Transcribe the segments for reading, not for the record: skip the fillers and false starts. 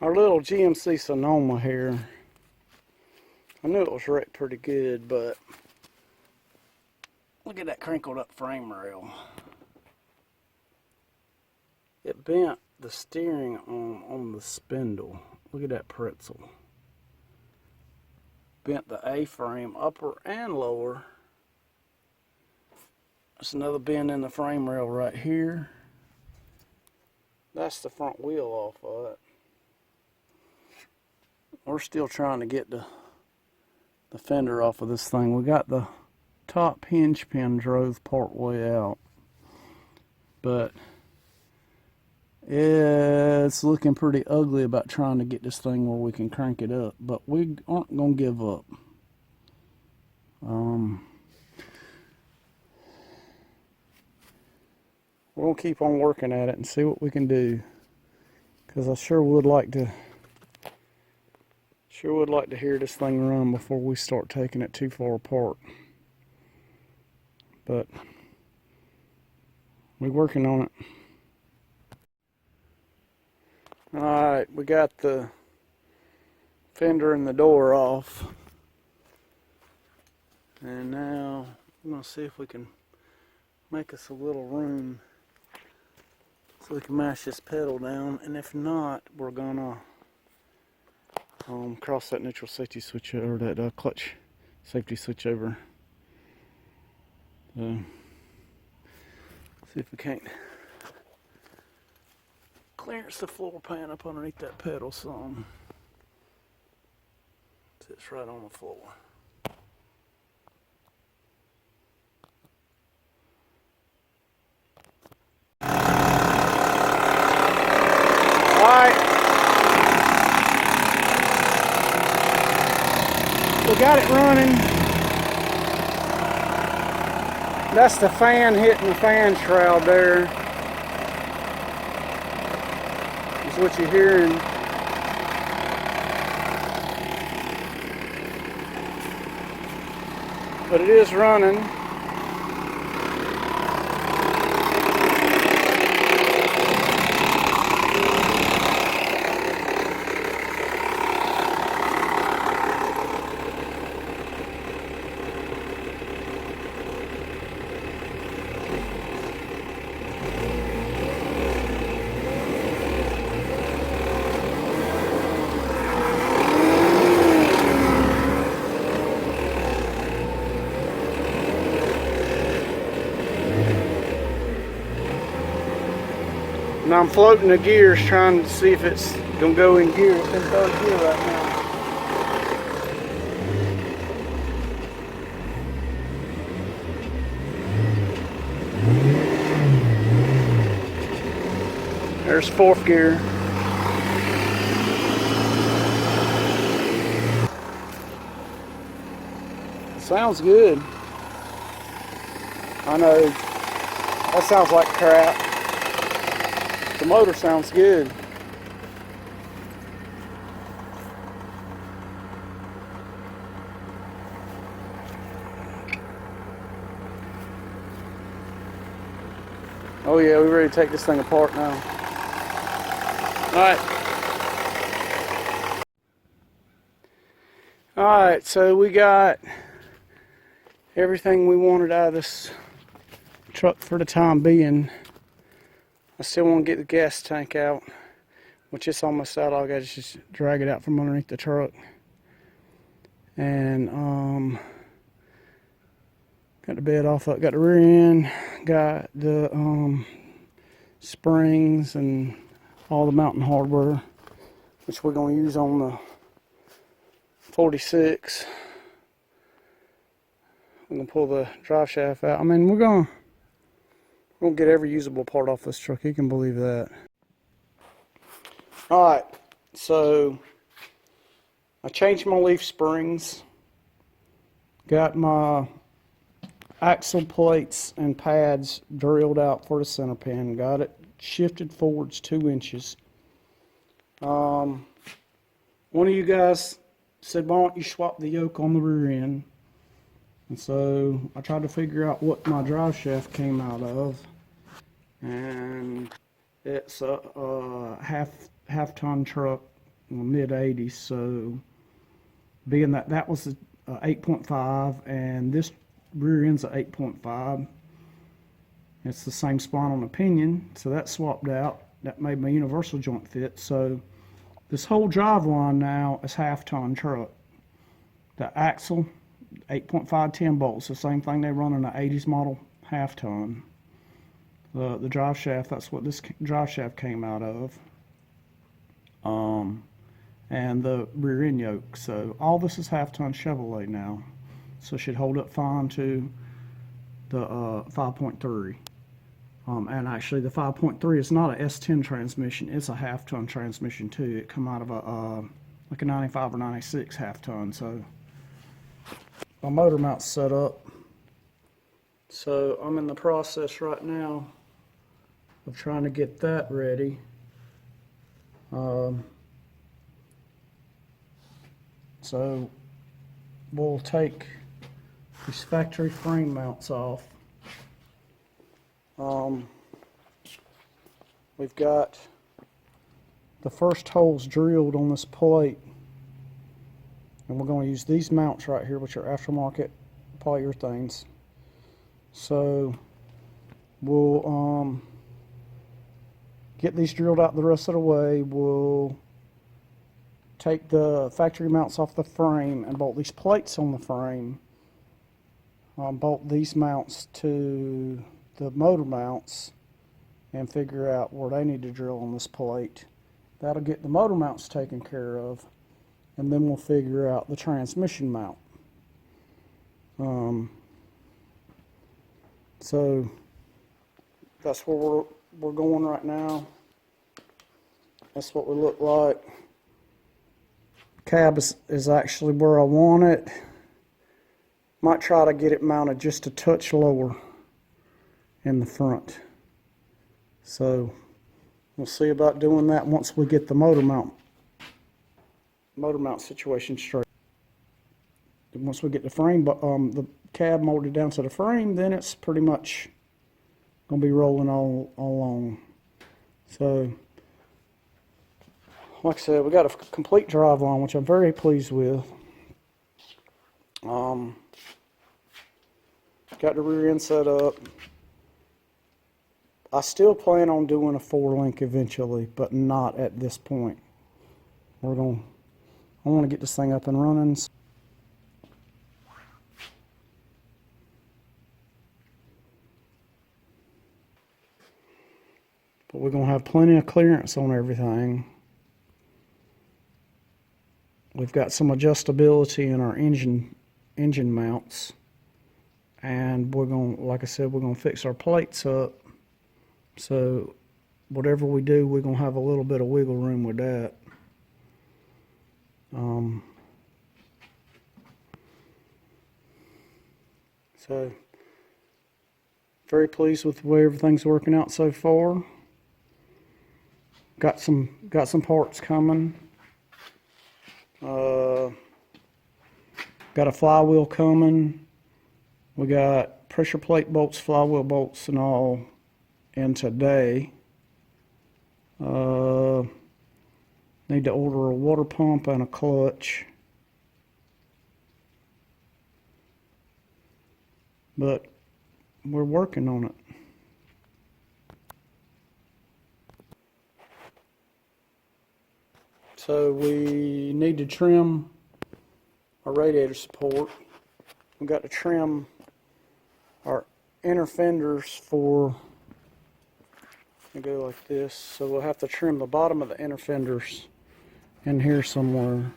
Our little GMC Sonoma here. I knew it was wrecked pretty good, but look at that crinkled up frame rail. It bent the steering on the spindle. Look at that pretzel. Bent the A-frame upper and lower. There's another bend in the frame rail right here. That's the front wheel off of it. We're still trying to get the fender off of this thing. We got the top hinge pin drove part way out, but it's looking pretty ugly about trying to get this thing where we can crank it up, but we aren't gonna give up. We're gonna keep on working at it and see what we can do, because I sure would like to hear this thing run before we start taking it too far apart. But we're working on it. Alright, we got the fender and the door off. And now I'm going to see if we can make us a little room so we can mash this pedal down. And if not, we're going to cross that neutral safety switch, or that clutch safety switch over. So, see if we can't clearance the floor pan up underneath that pedal some. Sits right on the floor. Alright. We got it running. That's the fan hitting the fan shroud there. That's what you're hearing. But it is running. And I'm floating the gears trying to see if it's gonna go in gear. It's in third gear right now. There's fourth gear. Sounds good. I know that sounds like crap. The motor sounds good. Oh yeah, we're ready to take this thing apart now. Alright, so we got everything we wanted out of this truck for the time being. I still want to get the gas tank out, which is almost out. All I got to just drag it out from underneath the truck. And got the bed off, got the rear end, got the springs and all the mounting hardware, which we're going to use on the 46. I'm going to pull the drive shaft out. I mean, we're going to get every usable part off this truck. You can believe that. Alright, so I changed my leaf springs. Got my axle plates and pads drilled out for the center pin. Got it shifted forwards 2 inches. One of you guys said, why don't you swap the yoke on the rear end? And so I tried to figure out what my drive shaft came out of. And it's a half ton truck mid 80s. So being that that was a 8.5 and this rear end's a 8.5, it's the same spline on the pinion, so that swapped out. That made my universal joint fit. So this whole drive line now is half-ton truck. The axle, 8.5 10 bolts, the same thing they run in an 80s model half-ton. The drive shaft, that's what this drive shaft came out of. And the rear end yoke. So all this is half-ton Chevrolet now. So it should hold up fine to the 5.3. And actually the 5.3 is not a S10 transmission, it's a half-ton transmission too. It come out of a like a 95 or 96 half-ton. So my motor mount's set up. So I'm in the process right now of trying to get that ready. So we'll take these factory frame mounts off. We've got the first holes drilled on this plate, and we're going to use these mounts right here, which are aftermarket polyurethanes. So we'll get these drilled out the rest of the way. We'll take the factory mounts off the frame and bolt these plates on the frame. Bolt these mounts to the motor mounts and figure out where they need to drill on this plate. That'll get the motor mounts taken care of, and then we'll figure out the transmission mount. So that's where we're going right now. That's what we look like. Cab is actually where I want it. Might try to get it mounted just a touch lower in the front. So we'll see about doing that once we get the motor mount situation straight. And once we get the frame, the cab molded down to the frame, then it's pretty much gonna be rolling all along. So like I said, we got a complete drive line, which I'm very pleased with. Got the rear end set up. I still plan on doing a 4-link eventually, but not at this point. I want to get this thing up and running. But we're going to have plenty of clearance on everything. We've got some adjustability in our engine mounts. And we're going to, like I said, we're going to fix our plates up. So whatever we do, we're going to have a little bit of wiggle room with that. So very pleased with the way everything's working out so far. Got some parts coming. Got a flywheel coming. We got pressure plate bolts, flywheel bolts, and all in today. Need to order a water pump and a clutch. But we're working on it. So we need to trim our radiator support. We've got to trim our inner fenders for, go like this. So we'll have to trim the bottom of the inner fenders in here somewhere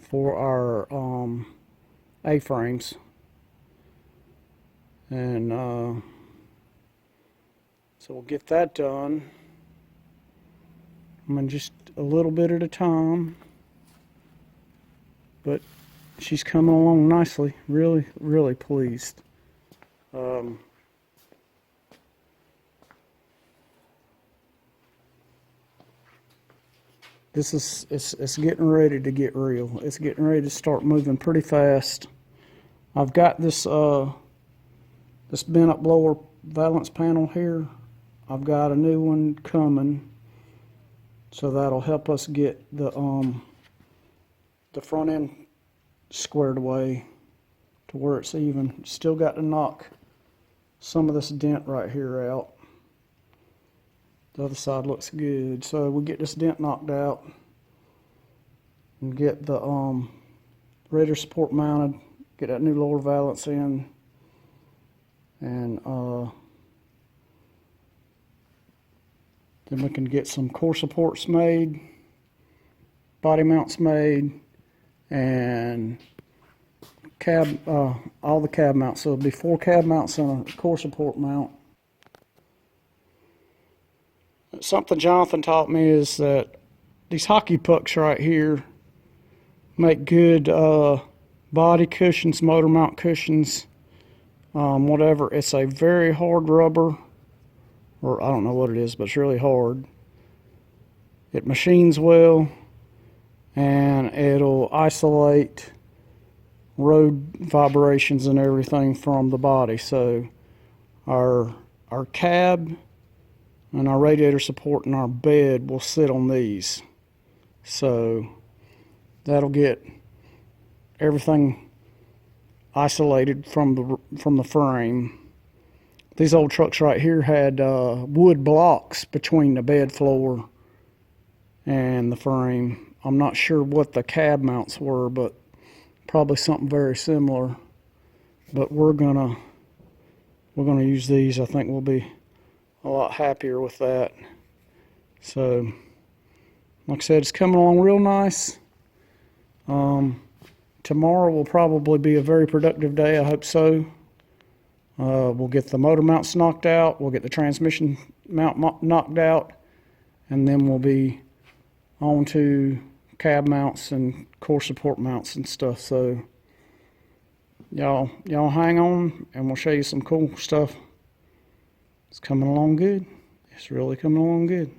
for our A-frames. And so we'll get that done. I mean, just a little bit at a time. But she's coming along nicely. Really, really pleased. It's getting ready to get real. It's getting ready to start moving pretty fast. I've got this this bent up blower valance panel here. I've got a new one coming. So that'll help us get the front end squared away to where it's even. Still got to knock some of this dent right here out. The other side looks good. So we get this dent knocked out and get the radiator support mounted, get that new lower valance in, and then we can get some core supports made, body mounts made, and cab, all the cab mounts. So it'll be 4 cab mounts and a core support mount. Something Jonathan taught me is that these hockey pucks right here make good body cushions, motor mount cushions, whatever. It's a very hard rubber, or I don't know what it is, but it's really hard. It machines well, and it'll isolate road vibrations and everything from the body. So our cab and our radiator support and our bed will sit on these. So that'll get everything isolated from the frame. These old trucks right here had wood blocks between the bed floor and the frame. I'm not sure what the cab mounts were, but probably something very similar. But we're gonna use these. I think we'll be a lot happier with that. So, like I said, it's coming along real nice. Tomorrow will probably be a very productive day. I hope so. We'll get the motor mounts knocked out. We'll get the transmission mount knocked out, and then we'll be on to cab mounts and core support mounts and stuff. So y'all hang on, and we'll show you some cool stuff. It's coming along good. It's really coming along good.